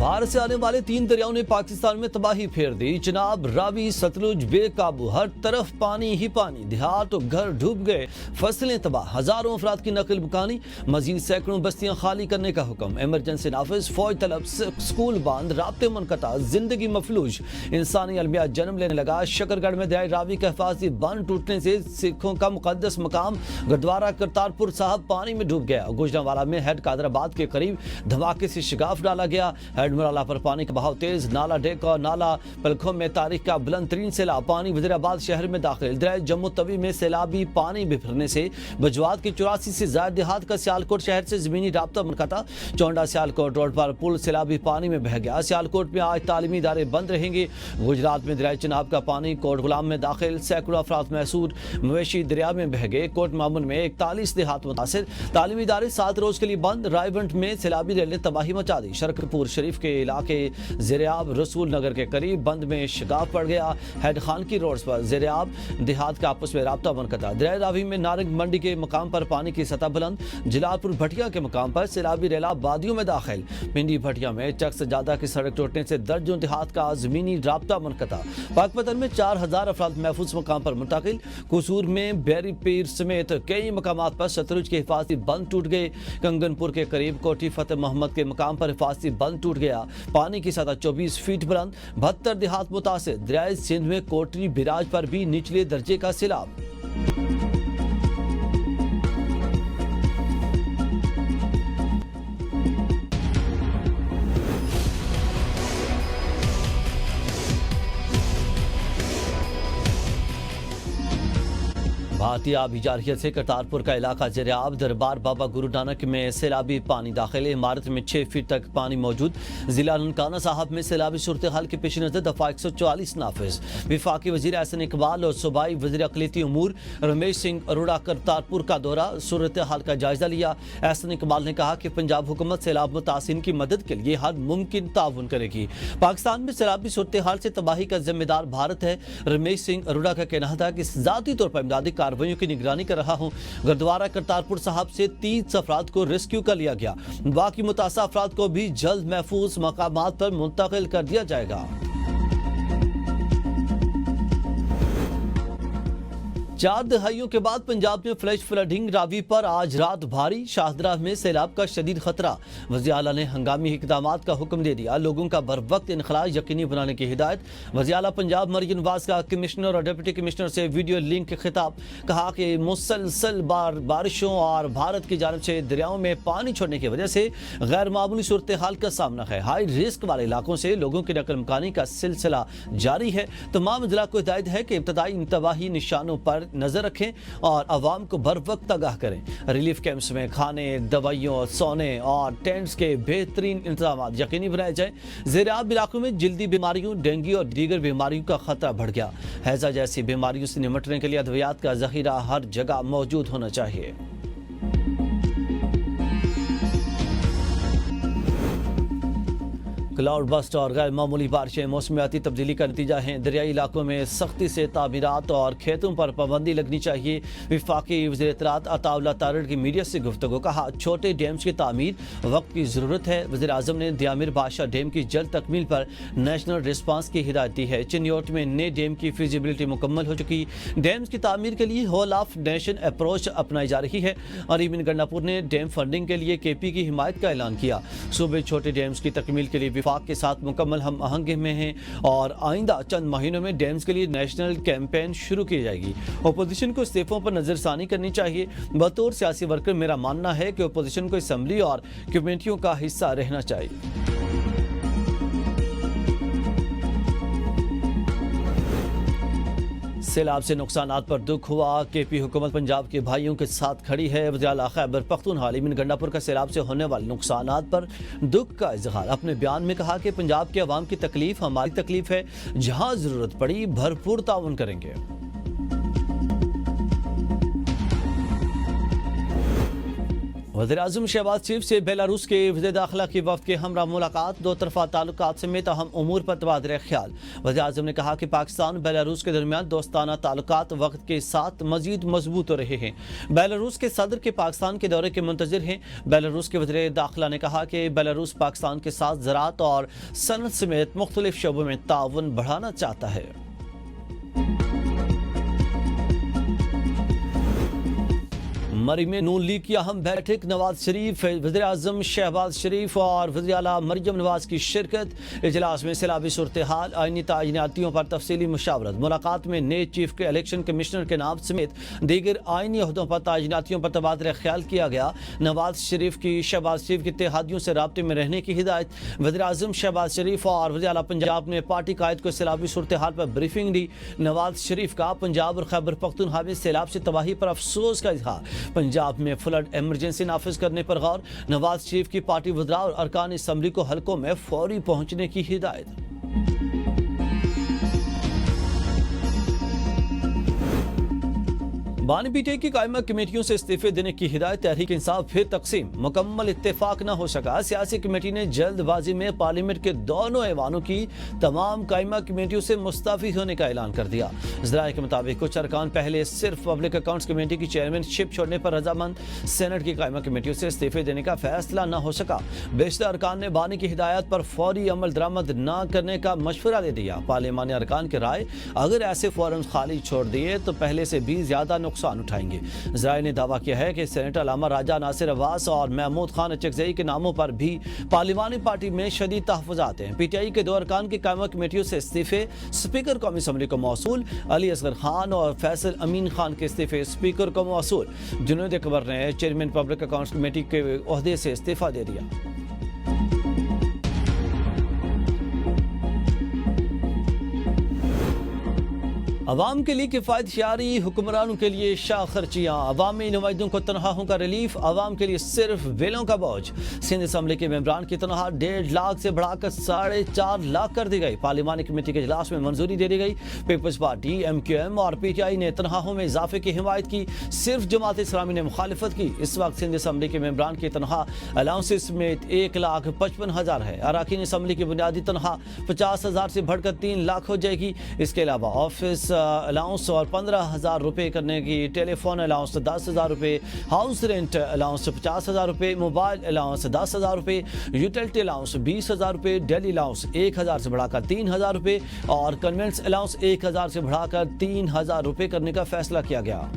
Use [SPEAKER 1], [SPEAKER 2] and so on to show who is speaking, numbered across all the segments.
[SPEAKER 1] बाहर से आने वाले 3 दरियाओं ने पाकिस्तान में तबाही फेर दी। जनाब रावी सतलुज बेकाबू, हर तरफ पानी ही पानी, देहात और घर डूब गए, फसलें तबाह, हजारों अफराद की नकल मुकानी, मजीद सैकड़ों बस्तियां खाली करने का हुक्म। इमरजेंसी नाफिज, फौज तलब, स्कूल बंद, राब्ते मुनक़ता, जिंदगी मफलूज, इंसानी अलमिया जन्म लेने लगा। शकरगढ़ में दरिया रावी का हिफाजती बांध टूटने से सिखों का मुकद्दस मकाम गुरुद्वारा करतारपुर साहब पानी में डूब गया। गुजरांवाला में हेड कादराबाद के करीब धमाके से शिगाफ डाला गया। हेडमराला पर पानी का बहाव तेज, नाला डेक और नाला पलखों में तारीख का बुलंद तरीन सैलाब। पानी वजीराबाद शहर में दाखिल। दरिया जम्मू तवी में सैलाबी पानी बिफरने से बजवात के 84 से ज्यादा देहात का सियालकोट शहर से जमीनी राब्ता मुनक़ता। चौंडा सियालकोट रोड पर पुल सैलाबी पानी में बह गया। सियालकोट में आज तालीमी इदारे बंद रहेंगे। गुजरात में दरिया चिनाब का पानी कोट गुलाम में दाखिल, सैकड़ों अफराद महसूर, मवेशी दरिया में बह गए। कोट मामून में 41 देहात मुतासिर, तालीमी इदारे 7 रोज के लिए बंद। रायवंट में सैलाबी रेल ने तबाही मचा दी। शरकपुर शरीफ के इलाके ज़ेरियाब रसूल नगर के करीब बंद में शिगाफ पड़ गया। हेड खान की रोड पर ज़ेरियाब देहात का आपस में राब्ता मुनक़ता। दरिया रावी में नारंग मंडी के मकाम पर पानी की सतह बुलंद। जलालपुर भटिया के मकाम पर सैलाबी रेला वादियों में दाखिल। पिंडी भटिया में चक से ज्यादा की सड़क टूटने से दर्जों देहात का जमीनी राब्ता मुनक़ता। पाकपतन में 4000 अफराद महफूज मकाम पर मुंतकिल। कसूर में बैरी पीर समेत कई मकामात पर सतलुज के हिफाजती बंद टूट गए। कंगनपुर के करीब कोठी फतेह मोहम्मद के मकाम पर हिफाजती बंद टूट गया। पानी की सतह 24 फीट बुलंद, 72 देहात मुतासिर। दरिया सिंध में कोटरी बिराज पर भी निचले दर्जे का सैलाब। भारतीय आबी जारहियत से करतारपुर का इलाका ज़ेरियाब। दरबार बाबा गुरु नानक में सैलाबी पानी दाखिल। इमारत में 6 फीट तक पानी मौजूद। जिला ननकाना साहब में सैलाबी सूरत हाल के पेश नज़र दफ़ा 144 नाफिज। वफाकी वज़ीर एहसन इकबाल और सूबाई वज़ीर अक़लियती उमूर रमेश सिंह अरोड़ा करतारपुर का दौरा, सूरत हाल का जायजा लिया। एहसन इकबाल ने कहा कि पंजाब हुकूमत सैलाब मुतासिरीन की मदद के लिए हर मुमकिन ताउन करेगी। पाकिस्तान में सैलाबी सूरत हाल से तबाही का जिम्मेदार भारत है। रमेश सिंह अरोड़ा का कहना था कि ज़ाती तौर पर इमदादी कार्रवाइयों की निगरानी कर रहा हूं। गुरुद्वारा करतारपुर साहब से 30 अफराद को रेस्क्यू कर लिया गया। बाकी मुतासा अफराद को भी जल्द महफूज मकामात पर मुंतकिल कर दिया जाएगा। 4 दहाइयों के बाद पंजाब में फ्लैश फ्लडिंग। रावी पर आज रात भारी, शाहदरा में सैलाब का शदीद खतरा। वज़ीर आला ने हंगामी इक़दामात का हुक्म दे दिया। लोगों का बर वक्त इनखला यकीनी बनाने की हिदायत। वज़ीर आला पंजाब मरियम नवाज का कमिश्नर और डिप्टी कमिश्नर से वीडियो लिंक के खिताब। कहा कि मुसलसल बारिशों और भारत की जानिब से दरियाओं में पानी छोड़ने की वजह से गैर मामूली सूरत हाल का सामना है। हाई रिस्क वाले इलाकों से लोगों की नकल मकानी का सिलसिला जारी है। तमाम जिला को हिदायत है कि इब्तदाई इंतबाही निशानों पर नजर रखें और आवाम को बर वक्त आगाह करें। रिलीफ कैंप्स में खाने, दवाइयों, सोने और टेंट्स के बेहतरीन इंतजाम यकीनी बनाए जाएं। ज़ेरियाब इलाकों में जल्दी बीमारियों, डेंगू और दीगर बीमारियों का खतरा बढ़ गया। हैजा जैसी बीमारियों से निपटने के लिए अद्वियात का जखीरा हर जगह मौजूद होना चाहिए। क्लाउड बस्ट और गैर मामूली बारिशें मौसमियाती तब्दीली का नतीजा हैं। दरियाई इलाकों में सख्ती से तामीरात और खेतों पर पाबंदी लगनी चाहिए। वफाकी वज़ीर इत्तलात अताउल्लाह तारड़ की मीडिया से गुफ्तगू। कहा छोटे डैम्स की तामीर वक्त की ज़रूरत है। वज़ीर आज़म ने दियामिर बादशाह डैम की जल्द तकमील पर नेशनल रिस्पांस की हिदायत दी है। चिन्योट में नए डैम की फिजिबिलिटी मुकम्मल हो चुकी। डैम्स की तामीर के लिए होल ऑफ नेशन अप्रोच अपनाई जा रही है। और इबिन गंडापुर ने डैम फंडिंग के लिए KP की हिमायत का ऐलान किया। सूबे छोटे डैम्स की तकमील के लिए वफाक के साथ मुकम्मल हम आहंगी में हैं और आइंदा चंद महीनों में डैम्स के लिए नेशनल कैंपेन शुरू की जाएगी। अपोजिशन को इस्तीफों पर नजरसानी करनी चाहिए। बतौर सियासी वर्कर मेरा मानना है कि अपोजिशन को असम्बली और कमेटियों का हिस्सा रहना चाहिए। सैलाब से नुकसानात पर दुख हुआ। KP हुकूमत पंजाब के भाइयों के साथ खड़ी है। वज़ीर आला खैबर पख्तूनख्वा इबिन गंडापुर का सैलाब से होने वाले नुकसानात पर दुख का इजहार। अपने बयान में कहा कि पंजाब के अवाम की तकलीफ हमारी तकलीफ है। जहां जरूरत पड़ी भरपूर ताउन करेंगे। वज़ीर-ए-आज़म शहबाज शरीफ से बेलारूस के वज़ीर दाखिला की वफ़द के हमरा मुलाकात, दो तरफ़ा ताल्लुकात समेत अहम उमूर पर तबादला ख्याल। वज़ीर-ए-आज़म ने कहा कि पाकिस्तान बेलारूस के दरमियान दोस्ताना ताल्लुकात वक्त के साथ मज़ीद मजबूत हो रहे हैं। बेलारूस के सदर के पाकिस्तान के दौरे के मुंतज़िर हैं। बेलारूस के वज़ीर दाखिला ने कहा कि बेलारूस पाकिस्तान के साथ ज़राअत और सनत समेत मुख्तलिफ शोबों में ताउन बढ़ाना चाहता है। मरी में नून लीग की अहम बैठक, नवाज शरीफ, वज़ीर-ए-आज़म शहबाज शरीफ और वज़ीर आला मरियम नवाज की शिरकत। इजलास में सैलाबी सूरत हाल, आइनी तायिनातियों पर तफसीली मुशावरत। मुलाकात में नए चीफ के इलेक्शन कमिश्नर के नाम समेत दीगर आइनी अहदों पर तायिनातियों पर तबादला ख्याल किया गया। नवाज शरीफ की शहबाज शरीफ के इत्तेहादियों से राब्ते में रहने की हिदायत। वज़ीर-ए-आज़म शहबाज शरीफ और वज़ीर आला पंजाब ने पार्टी कायद को सैलाबी सूरत हाल पर ब्रीफिंग दी। नवाज शरीफ का पंजाब और खैबर पख्तूनख्वा में सैलाब से तबाही पर अफसोस का इजहार। पंजाब में फ्लड इमरजेंसी नाफिज करने पर गौर। नवाज शरीफ की पार्टी वज़रा और अरकान असम्बली को हलकों में फौरी पहुंचने की हिदायत। बानी पीटीआई की कायमा कमेटियों से इस्तीफे देने की हिदायत। तहरीक इंसाफ फिर तकसीम, मुकम्मल इत्तेफाक न हो सका। सियासी कमेटी ने जल्दबाजी में पार्लियामेंट के दोनों ऐवानों की तमाम कायमा कमेटियों से मुस्तफी होने का ऐलान कर दिया। ज़राए के मुताबिक कुछ अरकान पहले सिर्फ पब्लिक अकाउंट्स कमेटी की चेयरमैनशिप छोड़ने पर रजामंद, सेनेट की कायमा कमेटियों से इस्तीफे देने का फैसला न हो सका। बेशतर अरकान ने बानी की हिदायत पर फौरी अमल दरामद न करने का मशवरा दे दिया। पार्लियामानी अरकान की राय, अगर ऐसे फॉरम खाली छोड़ दिए तो पहले से भी ज्यादा नुकसान उठाएंगे। ज़राए ने दावा किया है कि सेनेटर अलामा राजा नासिर अब्बास और महमूद खान अचकज़ई के नामों पर भी पार्लिमानी पार्टी में शदीद तहफ़्फ़ुज़ात हैं। पीटीआई के दो अरकान की कायमा कमेटियों से इस्तीफे, स्पीकर कौमी असम्बली को मौसूल। अली असगर खान और फैसल अमीन खान के इस्तीफे स्पीकर को मौसूल। जुनैद अकबर ने चेयरमैन पब्लिक अकाउंट्स कमेटी के ओहदे से इस्तीफा दे दिया। अवाम के लिए किफ़ायतयारी, हुक्मरानों के लिए शाह खर्चियाँ, अवामी नुमाइंदों को तनख्वाहों का रिलीफ, अवाम के लिए सिर्फ बिलों का बोझ। सिंध असम्बली के मेंबरान की तनख्वाह 1.5 लाख से बढ़ाकर 4.5 लाख कर दी गई। पार्लिमानी कमेटी के इजलास में मंजूरी दे दी गई। पीपल्स पार्टी, MQM और PTI ने तनख्वाहों में इजाफे की हिमायत की। सिर्फ जमात इस्लामी ने मुखालिफत की। इस वक्त सिंध असम्बली के मेंबरान की तनख्वाह अलाउंसेस समेत 1,55,000 है। अरकान असम्बली की बुनियादी तनख्वाह 50,000 से बढ़कर 3 लाख हो जाएगी। इसके अलावा ऑफिस अलाउंस और 15,000 रुपये करने की, टेलीफोन अलाउंस 10,000 रुपये, हाउस रेंट अलाउंस 50,000 रुपये, मोबाइल अलाउंस 10,000 रुपये, यूटिलिटी अलाउंस 20,000 रुपये, डेली अलाउंस 1,000 से बढ़ाकर 3,000 रुपये और कन्वेंस अलाउंस 1,000 से बढ़ाकर 3,000 रुपये करने का फैसला किया गया।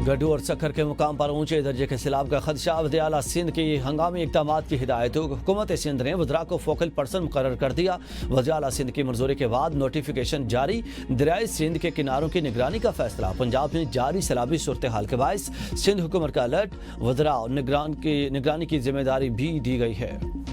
[SPEAKER 1] गड्ढू और सक्खर के मुकाम पर ऊंचे दर्जे के सैलाब का खदशा। वज़ीर आला सिंध की हंगामी इक़दाम की हिदायत। हुकूमत सिंध ने वज़रा को फोकल पर्सन मुकर्रर कर दिया। वज़ीर आला सिंध की मंजूरी के बाद नोटिफिकेशन जारी। दरियाए सिंध के किनारों की निगरानी का फैसला। पंजाब में जारी सैलाबी सूरत हाल के बायस सिंध हुकूमत का अलर्ट। वज़रा और निगरानी की जिम्मेदारी भी दी गई है।